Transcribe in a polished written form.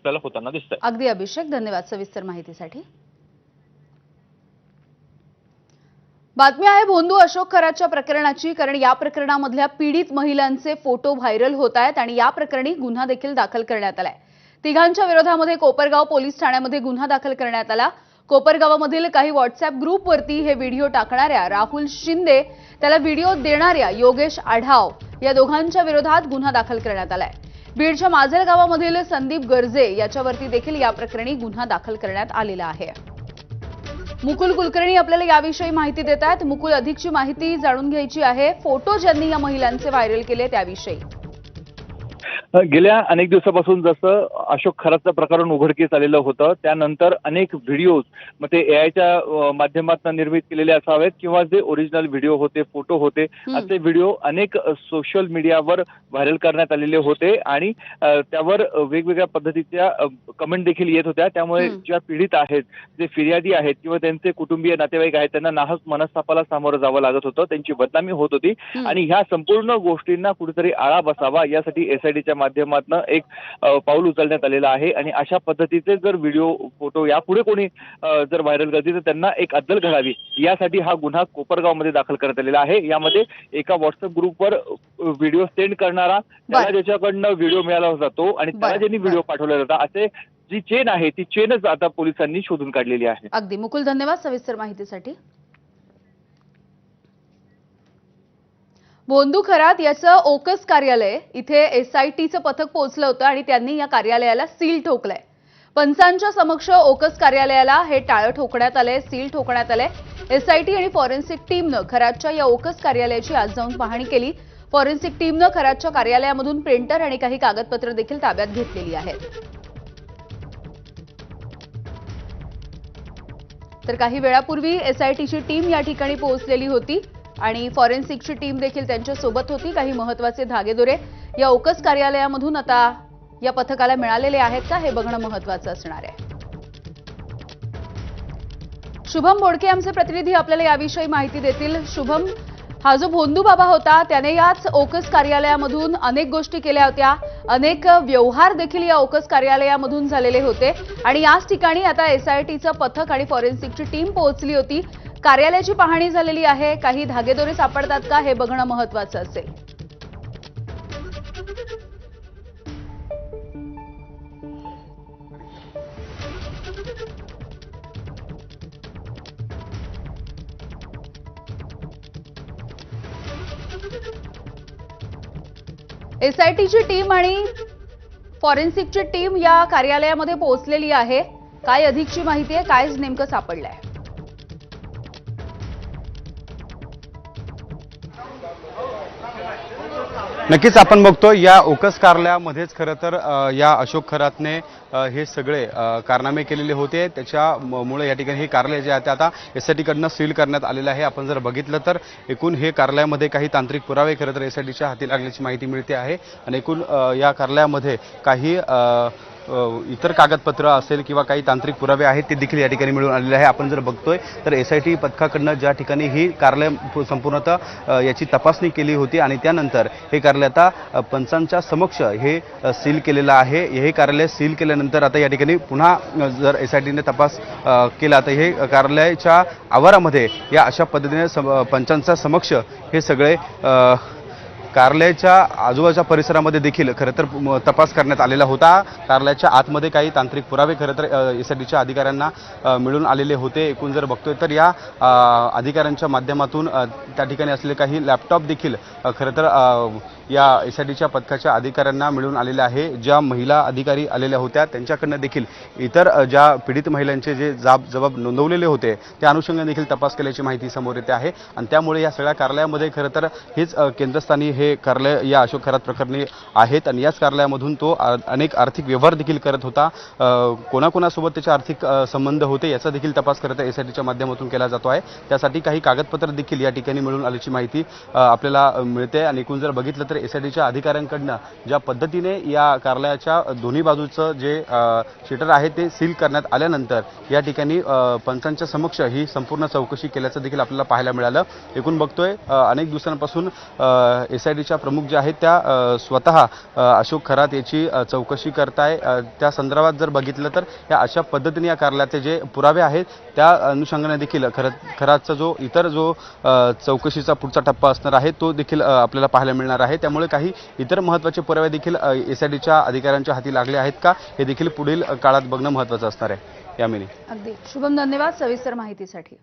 आपल्याला होताना दिसतंय। अगदी अभिषेक, धन्यवाद सविस्तर माहितीसाठी। बातमी आहे भोंदू अशोक खरातच्या प्रकरणाची, कारण या प्रकरणामधल्या पीडित महिलांचे फोटो व्हायरल होत आहेत आणि या प्रकरणी गुन्हा देखील दाखल करण्यात आलाय। तिघांच्या विरोधामध्ये कोपरगाव पोलीस ठाण्यामध्ये गुन्हा दाखल करण्यात आला। कोपरगावामधील काही व्हॉट्सअप ग्रुपवरती हे व्हिडिओ टाकणाऱ्या राहुल शिंदे, त्याला व्हिडिओ देणाऱ्या योगेश आढाव या दोघांच्या विरोधात गुन्हा दाखल करण्यात आलाय। बीडच्या माजलगावामधील संदीप गर्जे याच्यावरती देखील या प्रकरणी गुन्हा दाखल करण्यात आलेला आहे। मुकुल कुलकर्णी आपल्याला याविषयी माहिती देत आहेत। मुकुल, अधिकची माहिती जाणून घ्यायची आहे, फोटो ज्यांनी या महिलांचे व्हायरल केले त्याविषयी। गेल्या अनेक दिवसापासून जसं अशोक खरातचं प्रकरण उघडकीस आलेलं होतं, त्यानंतर अनेक व्हिडिओज मग ते एआयच्या माध्यमातून निर्मित केलेले असावेत किंवा जे ओरिजिनल व्हिडिओ होते, फोटो होते, असे व्हिडिओ अनेक सोशल मीडियावर व्हायरल करण्यात आलेले होते आणि त्यावर वेगवेगळ्या पद्धतीच्या कमेंट देखील येत होत्या। त्यामुळे ज्या पीडित आहेत, जे फिर्यादी आहेत किंवा त्यांचे कुटुंबीय नातेवाईक आहेत, त्यांना नाहक मनस्तापाला सामोरं जावं लागत होतं, त्यांची बदनामी होत होती आणि ह्या संपूर्ण गोष्टींना कुठेतरी आळा बसावा यासाठी एसआयटीच्या माध्यमातून एक पाऊल उचलण्यात आलेलं आहे आणि अशा पद्धतीचे जर व्हिडिओ, फोटो यापुढे कोणी जर व्हायरल करतील तर त्यांना एक अद्दल घडावी यासाठी हा गुन्हा कोपरगावमध्ये दाखल करण्यात आलेला आहे। यामध्ये एका व्हॉट्सअप ग्रुपवर व्हिडिओ सेंड करणारा, त्याला ज्याच्याकडनं व्हिडिओ मिळाला जातो आणि त्याला ज्यांनी व्हिडिओ पाठवला जातो, असे जी चेन आहे ती चेनच आता पोलिसांनी शोधून काढलेली आहे। अगदी मुकुल, धन्यवाद सविस्तर माहितीसाठी। भोंदू खरात याचं ओकस कार्यालय इथे एसआयटीचं पथक पोहोचलं होतं आणि त्यांनी या कार्यालयाला सील ठोकलंय। पंचांच्या समक्ष ओकस कार्यालयाला हे टाळं ठोकण्यात आलंय, सील ठोकण्यात आलंय। एसआयटी आणि फॉरेन्सिक टीमनं खरातच्या या ओकस कार्यालयाची आज जाऊन पाहणी केली। फॉरेन्सिक टीमनं खरातच्या कार्यालयामधून प्रिंटर आणि काही कागदपत्र देखील ताब्यात घेतलेली आहेत। तर काही वेळापूर्वी एसआयटीची टीम या ठिकाणी पोहोचलेली होती आणि फॉरेन्सिकची टीम देखील त्यांच्या सोबत होती। काही महत्त्वाचे धागेदोरे या ओकस कार्यालयामधून आता या पथकाला मिळालेले आहेत का, हे बघणं महत्त्वाचं असणार आहे। शुभम बोडके आमचे प्रतिनिधी आपल्याला याविषयी माहिती देतील। शुभम, हा जो भोंदू बाबा होता त्याने याच ओकस कार्यालयामधून अनेक गोष्टी केल्या होत्या, अनेक व्यवहार देखील या ओकस कार्यालयामधून झालेले होते आणि याच ठिकाणी आता एसआयटीचं पथक आणि फॉरेन्सिकची टीम पोहोचली होती। कार्यालयाची पाहणी झालेली आहे, काही धागेदोरे सापडतात का हे बघणं महत्त्वाचं असेल। एसआयटीची टीम आणि फॉरेन्सिकची टीम या कार्यालयामध्ये पोहोचलेली आहे। काय अधिकची माहिती आहे, काय नेमकं सापडलंय? नक्कीच आपण बघतो या ओकस कार्यालयामध्येच खरं तर या अशोक खरातने हे सगळे कारनामे केलेले होते। त्याच्यामुळे या ठिकाणी हे कार्यालय जे आहे ते आता एसआयटीकडनं सील करण्यात आलेलं आहे। आपण जर बघितलं तर एकूण हे कार्यालयामध्ये काही तांत्रिक पुरावे खरं तर एसआयटीच्या हाती लागल्याची माहिती मिळते आहे आणि एकूण या कार्यालयामध्ये काही इतर कागदपत्र असेल किंवा काही तांत्रिक पुरावे आहेत ते देखील या ठिकाणी मिळून आलेले आहे। आपण जर बघतोय तर एसआयटी पथकाकडनं ज्या ठिकाणी ही कार्यालय संपूर्णतः याची तपासणी केली होती आणि त्यानंतर हे कार्यालय आता पंचांच्या समक्ष हे सील केलेलं आहे। हे कार्यालय सील केल्यानंतर आता या ठिकाणी पुन्हा जर एसआयटीने तपास केला तर हे कार्यालयाच्या आवारामध्ये या अशा पद्धतीने पंचांच्या समक्ष हे सगळे कार्यालयाच्या आजूबाजूच्या परिसरामध्ये देखील खरं तर तपास करण्यात आलेला होता। कार्यालयाच्या आतमध्ये काही तांत्रिक पुरावे खरं तर एसआयटीच्या अधिकाऱ्यांना मिळून आलेले होते। एकूण जर बघतोय तर या अधिकाऱ्यांच्या माध्यमातून त्या ठिकाणी असलेले काही लॅपटॉप देखील खरं तर या एसआयटीच्या पथकाच्या अधिकाऱ्यांना मिळून आलेले आहे। ज्या महिला अधिकारी आलेल्या होत्या त्यांच्याकडनं देखील इतर ज्या पीडित महिलांचे जे जबाब नोंदवलेले होते त्या अनुषंगाने देखील तपास केल्याची माहिती समोर येते आहे आणि त्यामुळे या सगळ्या कार्यालयामध्ये खरं तर हेच केंद्रस्थानी हे कार्यालय या अशोक खरात प्रकरणी आहेत आणि याच कार्यालयामधून तो अनेक आर्थिक व्यवहार देखील करत होता। कोणाकोणासोबत त्याचे आर्थिक संबंध होते याचा देखील तपास करत एसआयटीच्या माध्यमातून केला जातो आहे। त्यासाठी काही कागदपत्र देखील या ठिकाणी मिळून आल्याची माहिती आपल्याला मिळते आणि एकूण जर बघितलं तर एसआयटीच्या अधिकाऱ्यांकडनं ज्या पद्धतीने या कार्यालयाच्या दोन्ही बाजूचं जे शटर आहे ते सील करण्यात आल्यानंतर या ठिकाणी पंचांच्या समक्ष ही संपूर्ण चौकशी केल्याचं देखील आपल्याला पाहायला मिळालं. एकूण बघतोय अनेक दिवसांपासून एसआयटीच्या प्रमुख ज्या आहेत त्या स्वतः अशोक खरात याची चौकशी करताय. त्या संदर्भात जर बघितलं तर या अशा पद्धतीने या कार्यालयाचे जे पुरावे आहेत त्या अनुषंगाने देखील खरातचा जो इतर जो चौकशीचा पुढचा टप्पा असणार आहे तो देखील आपल्याला पाहायला मिळणार आहे. त्यामुळे काही इतर महत्त्वाचे पुरावे देखील एसआयटीच्या अधिकाऱ्यांच्या हाती लागले आहेत का हे देखील पुढील काळात बघणं महत्त्वाचं असणार आहे. यामिनी. अगदी शुभम, धन्यवाद सविस्तर माहितीसाठी.